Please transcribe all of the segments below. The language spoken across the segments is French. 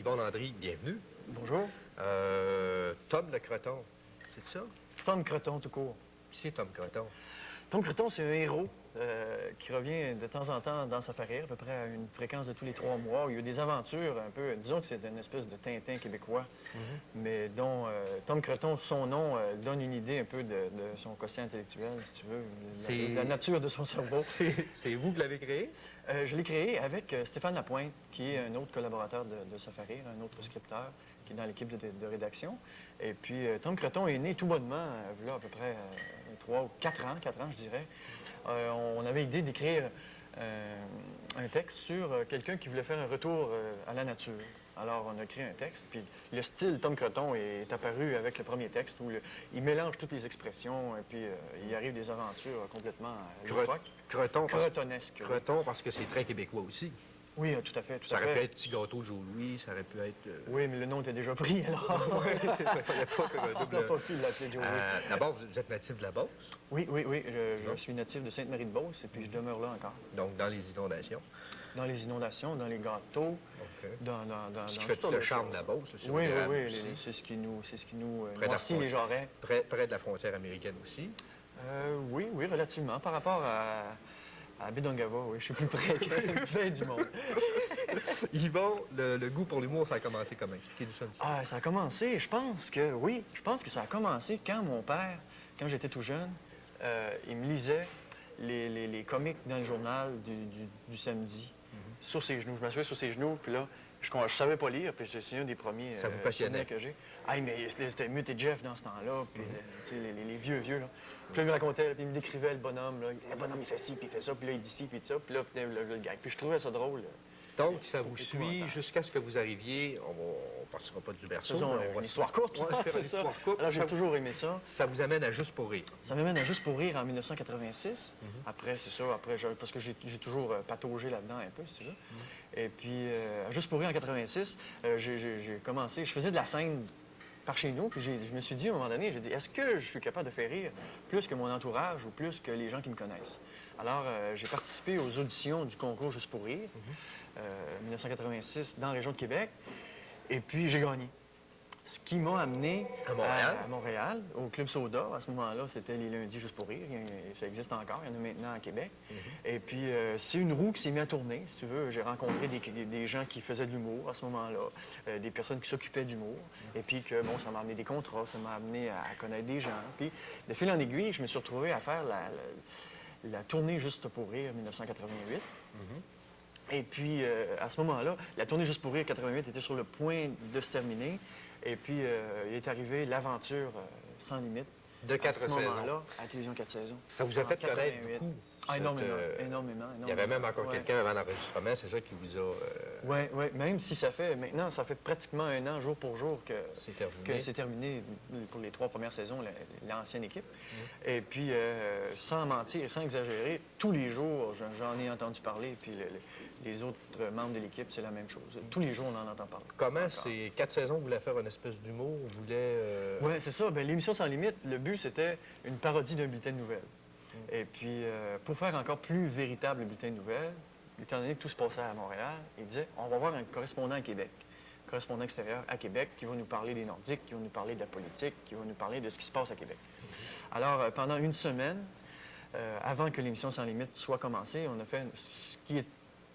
Yvon Landry, bienvenue. Bonjour. Tom le Croton, c'est ça? Tom Croton, tout court. Qui c'est Tom Croton? Tom Croton, c'est un héros qui revient de temps en temps dans Safari, à peu près à une fréquence de tous les 3 mois. Il y a des aventures un peu, disons que c'est une espèce de Tintin québécois, mais dont Tom Croton, son nom, donne une idée un peu de son quotient intellectuel, si tu veux, de la nature de son cerveau. C'est vous qui l'avez créé? Je l'ai créé avec Stéphane Lapointe, qui est un autre collaborateur de Safari, un autre scripteur qui est dans l'équipe de rédaction. Et puis, Tom Croton est né tout bonnement, là, à peu près 3 ou 4 ans, je dirais. On avait l'idée d'écrire un texte sur quelqu'un qui voulait faire un retour à la nature. Alors, on a créé un texte, puis le style Tom Croton est apparu avec le premier texte, où il mélange toutes les expressions, et puis il arrive des aventures complètement loufoques. Crotonesques. Croton, parce que c'est très québécois aussi. Oui, tout à fait. Ça aurait pu être Petit Gâteau de Joe-Louis, ça aurait pu être... Oui, mais le nom était déjà pris, alors. Oui, il n'y a pas comme un On n'a pas pu l'appeler Joe Louis. D'abord, vous êtes natif de la Beauce? Oui. Je suis natif de Sainte-Marie-de-Beauce, et puis je demeure là encore. Donc, dans les inondations? Dans les inondations, dans les gâteaux, dans ce qui fait tout le charme de la Beauce, c'est oui, c'est ce qui nous noircit les jarrets. Près de la frontière américaine aussi? Oui, relativement. Par rapport à Bidongava, oui, je suis plus près que plein du monde. Yvon, le goût pour l'humour, ça a commencé comment? Expliquez-nous ça. Ah, ça a commencé, je pense que ça a commencé quand mon père, quand j'étais tout jeune, il me lisait les comics dans le journal du samedi, sur ses genoux. Je m'assoyais sur ses genoux, puis là, je savais pas lire, puis c'est un des premiers ça vous passionnait que j'ai. Ah, mais c'était Mutt et Jeff dans ce temps-là, puis tu sais, les vieux, là. Puis là, il me racontait, puis il me décrivait le bonhomme, là. Le bonhomme, il fait ci, puis il fait ça, puis là, il dit ci, puis ça, puis là, le gag. Puis je trouvais ça drôle. Donc, ça vous suit jusqu'à ce que vous arriviez, on ne partira pas du berceau. Faisons une histoire courte, c'est ça. Alors, j'ai toujours aimé ça. Ça vous amène à Juste pour rire. Ça m'amène à Juste pour rire en 1986. Après, c'est ça, parce que j'ai toujours pataugé là-dedans un peu, si tu veux. Et puis, à Juste pour rire en 86, j'ai commencé, je faisais de la scène par chez nous, puis je me suis dit, à un moment donné, est-ce que je suis capable de faire rire plus que mon entourage ou plus que les gens qui me connaissent? Alors, j'ai participé aux auditions du concours Juste pour rire, 1986, dans la région de Québec, et puis j'ai gagné. Ce qui m'a amené à Montréal, au Club Soda. À ce moment-là, c'était les lundis Juste pour rire. Ça existe encore, il y en a maintenant à Québec. Et puis, c'est une roue qui s'est mise à tourner, si tu veux. J'ai rencontré des gens qui faisaient de l'humour à ce moment-là, des personnes qui s'occupaient d'humour. Et puis, bon, ça m'a amené des contrats, ça m'a amené à connaître des gens. Puis, de fil en aiguille, je me suis retrouvé à faire la tournée Juste pour rire 1988. Et puis, à ce moment-là, la tournée Juste pour rire 88 était sur le point de se terminer. Et puis, il est arrivé l'aventure sans limite. De 4 saisons. À ce moment-là, à la télévision 4 saisons. Ça vous a fait connaître beaucoup. Ah, énormément. Il y avait même encore quelqu'un avant l'enregistrement, c'est ça qui vous a... Oui, même si ça fait pratiquement 1 an, jour pour jour, que c'est terminé pour les 3 premières saisons, l'ancienne équipe. Et puis, sans mentir, sans exagérer, tous les jours, j'en ai entendu parler, puis les autres membres de l'équipe, c'est la même chose. Tous les jours, on en entend parler. Comment ces 4 saisons, vous voulez faire une espèce d'humour? Vous voulez... Oui, c'est ça. Bien, l'émission Sans limite, le but, c'était une parodie d'un bulletin de nouvelles. Et puis, pour faire encore plus véritable le bulletin de nouvelles, étant donné que tout se passait à Montréal, il disait, on va avoir un correspondant à Québec, un correspondant extérieur à Québec, qui va nous parler des Nordiques, qui va nous parler de la politique, qui va nous parler de ce qui se passe à Québec. Alors, pendant une semaine, avant que l'émission Sans limite soit commencée, on a fait ce qui est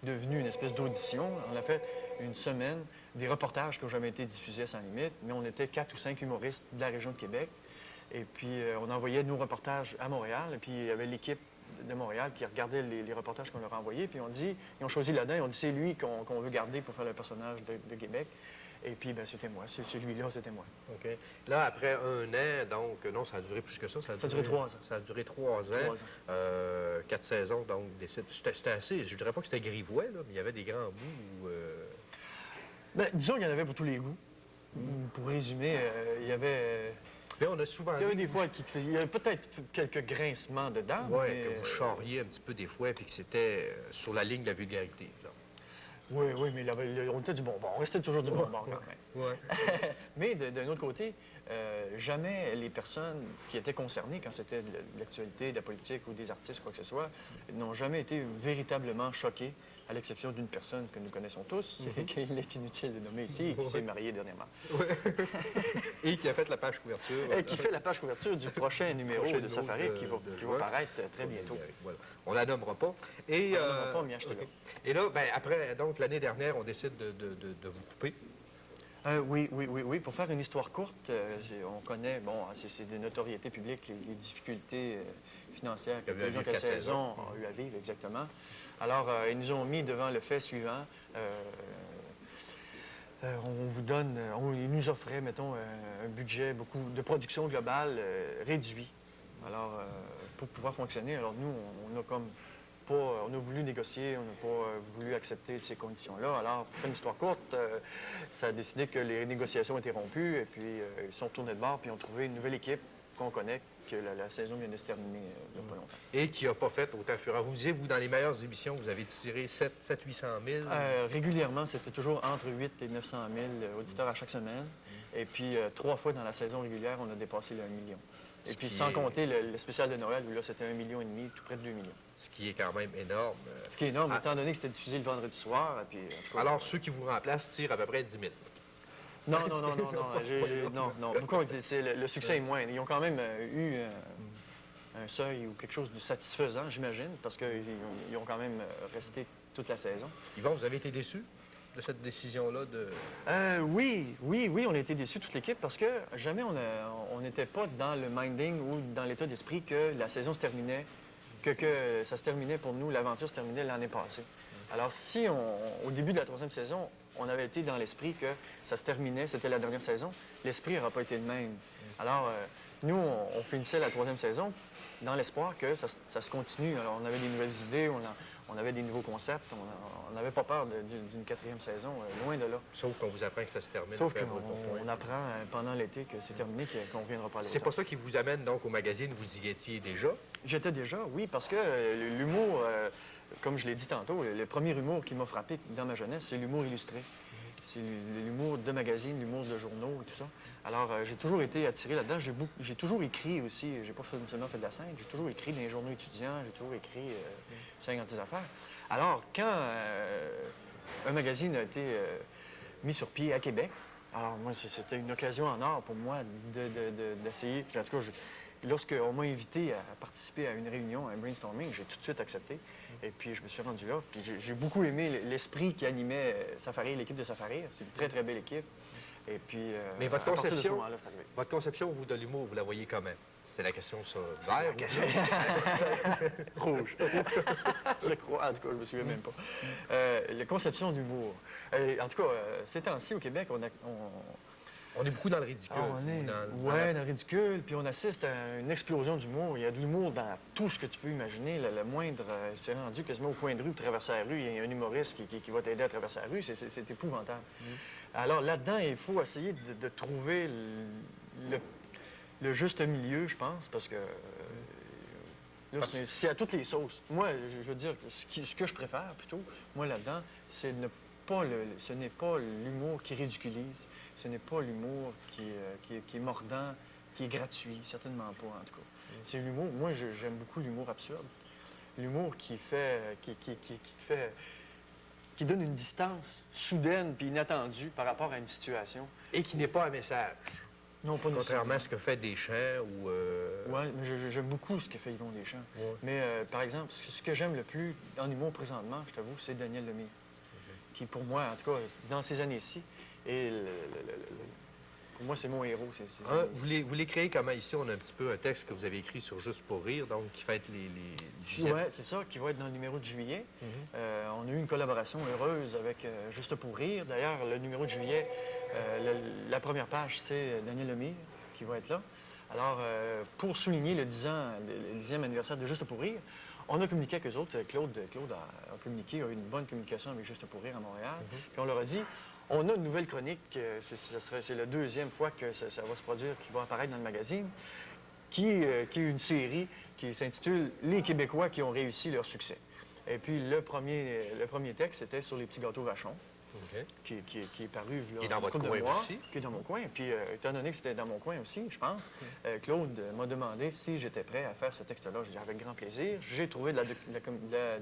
devenu une espèce d'audition. On a fait une semaine des reportages qui n'ont jamais été diffusés à Sans limite, mais on était 4 ou 5 humoristes de la région de Québec. Et puis, on envoyait nos reportages à Montréal. Et puis, il y avait l'équipe de Montréal qui regardait les reportages qu'on leur envoyait. Puis, ils ont choisi là-dedans. Ils ont dit, c'est lui qu'on veut garder pour faire le personnage de Québec. Et puis, ben, c'était moi. Celui-là, c'était moi. OK. Là, après 1 an, donc, non, ça a duré plus que ça. Ça a duré 3 ans. Ça a duré 3 ans. 4 saisons, donc, c'était assez... Je ne dirais pas que c'était grivois, là, mais il y avait des grands bouts où... Ben, disons qu'il y en avait pour tous les goûts. Pour résumer, il y avait... Mais on a souvent il y avait des fois, il y avait peut-être quelques grincements dedans. Oui, que vous charriez un petit peu des fois, puis que c'était sur la ligne de la vulgarité. Là. Oui, mais on était du bonbon. On restait toujours du bonbon quand même. Ouais. Mais d'un autre côté, jamais les personnes qui étaient concernées, quand c'était de l'actualité, de la politique ou des artistes, quoi que ce soit, n'ont jamais été véritablement choquées, à l'exception d'une personne que nous connaissons tous, qu'il est inutile de nommer ici, et qui s'est mariée dernièrement. Et qui a fait la page couverture. Et qui fait la page couverture du prochain numéro de Safari qui va paraître très bientôt. Voilà. On la nommera pas. Et, on la nommera pas, mais achetez-la. Et là, ben, après, donc l'année dernière, on décide de vous couper. Oui. Pour faire une histoire courte, on connaît, bon, c'est de notoriété publique, les difficultés financières que Télévision 4 saisons ont eu à vivre, exactement. Alors, ils nous ont mis devant le fait suivant. Ils nous offraient, mettons, un budget de production globale réduit. Alors, pour pouvoir fonctionner, alors nous, on a voulu négocier, on n'a pas voulu accepter ces conditions-là. Alors, pour faire une histoire courte, ça a décidé que les négociations étaient rompues et puis ils sont tournés de bord puis ont trouvé une nouvelle équipe qu'on connaît, que la saison vient de se terminer il n'y a pas longtemps. Et qui n'a pas fait autant fureur. Vous disiez, vous, dans les meilleures émissions, vous avez tiré 700-800 000? Régulièrement, c'était toujours entre 8 et 900 000 auditeurs à chaque semaine. Et puis, 3 fois dans la saison régulière, on a dépassé le 1 million. Et puis, sans compter le spécial de Noël, où là, c'était 1,5 million, tout près de 2 millions. Ce qui est quand même énorme. Ce qui est énorme, étant donné que c'était diffusé le vendredi soir. Et puis, alors, ceux qui vous remplacent tirent à peu près 10 000. Non. Pourquoi? Le succès est moindre. Ils ont quand même eu un seuil ou quelque chose de satisfaisant, j'imagine, parce qu'ils ont quand même resté toute la saison. Yvon, vous avez été déçu de cette décision-là de... Oui, on a été déçus, toute l'équipe, parce que jamais on n'était pas dans le minding ou dans l'état d'esprit que la saison se terminait, que ça se terminait pour nous, l'aventure se terminait l'année passée. Alors, si au début de la 3e saison, on avait été dans l'esprit que ça se terminait, c'était la dernière saison, l'esprit n'aurait pas été le même. Alors, nous, on finissait la 3e saison dans l'espoir que ça se continue. Alors, on avait des nouvelles idées, on avait des nouveaux concepts, on n'avait pas peur d'une 4e saison, loin de là. Sauf qu'on vous apprend que ça se termine. Sauf qu'on apprend pendant l'été que c'est terminé, qu'on ne reviendra pas à l'automne. C'est pas ça qui vous amène donc au magazine, vous y étiez déjà? J'étais déjà, oui, parce que l'humour, comme je l'ai dit tantôt, le premier humour qui m'a frappé dans ma jeunesse, c'est l'humour illustré. C'est l'humour de magazine, l'humour de journaux et tout ça. Alors, j'ai toujours été attiré là-dedans. J'ai toujours écrit aussi. J'ai pas seulement fait de la scène. J'ai toujours écrit dans les journaux étudiants. J'ai toujours écrit sur les affaires. Alors, quand un magazine a été mis sur pied à Québec, alors moi, c'était une occasion en or pour moi d'essayer. En tout cas, lorsqu'on m'a invité à participer à une réunion, à un brainstorming, j'ai tout de suite accepté. Et puis, je me suis rendu là. Puis, j'ai beaucoup aimé l'esprit qui animait Safari, l'équipe de Safari. C'est une très, très belle équipe. Et puis, mais votre conception, vous, de l'humour, vous la voyez quand même? C'est la question, ça. Vert ou rouge? Je crois. En tout cas, je ne me souviens même pas. La conception d'humour. En tout cas, ces temps-ci, au Québec, on est beaucoup dans le ridicule. Dans le ridicule, puis on assiste à une explosion d'humour. Il y a de l'humour dans tout ce que tu peux imaginer. Le moindre, c'est rendu quasiment au coin de rue, pour traverser la rue, il y a un humoriste qui va t'aider à traverser la rue. C'est épouvantable. Alors là-dedans, il faut essayer de trouver le juste milieu, je pense, parce que c'est à toutes les sauces. Moi, je veux dire, ce que je préfère plutôt, moi là-dedans, ce n'est pas l'humour qui ridiculise, ce n'est pas l'humour qui est mordant, qui est gratuit, certainement pas en tout cas. C'est l'humour, moi j'aime beaucoup l'humour absurde, l'humour qui donne une distance soudaine puis inattendue par rapport à une situation. Et qui n'est pas un message. Non, pas contrairement à ce que fait Deschamps ou... Oui, mais j'aime beaucoup ce que fait Yvon Deschamps. Ouais. Mais par exemple, ce que j'aime le plus en humour présentement, je t'avoue, c'est Daniel Lemire. Qui, pour moi, en tout cas, dans ces années-ci, pour moi, c'est mon héros. Vous les créez comment? Ici, on a un petit peu un texte que vous avez écrit sur Juste pour rire, donc qui fête les Oui, c'est ça, qui va être dans le numéro de juillet. On a eu une collaboration heureuse avec Juste pour rire. D'ailleurs, le numéro de juillet, la première page, c'est Daniel Lemire qui va être là. Alors, pour souligner le 10e anniversaire de Juste pour rire, on a communiqué avec eux autres. Claude a communiqué, a eu une bonne communication avec Juste pour rire à Montréal. Puis on leur a dit, on a une nouvelle chronique, c'est la 2e fois que ça va se produire, qui va apparaître dans le magazine, qui est une série qui s'intitule « Les Québécois qui ont réussi leur succès ». Et puis le premier texte, c'était sur les petits gâteaux Vachon. OK. qui est paru Qui est dans votre couple de coin mois, aussi. qui est dans mon coin. Puis, étant donné que c'était dans mon coin aussi, je pense, Claude m'a demandé si j'étais prêt à faire ce texte-là. J'ai dit avec grand plaisir. J'ai trouvé de la documentation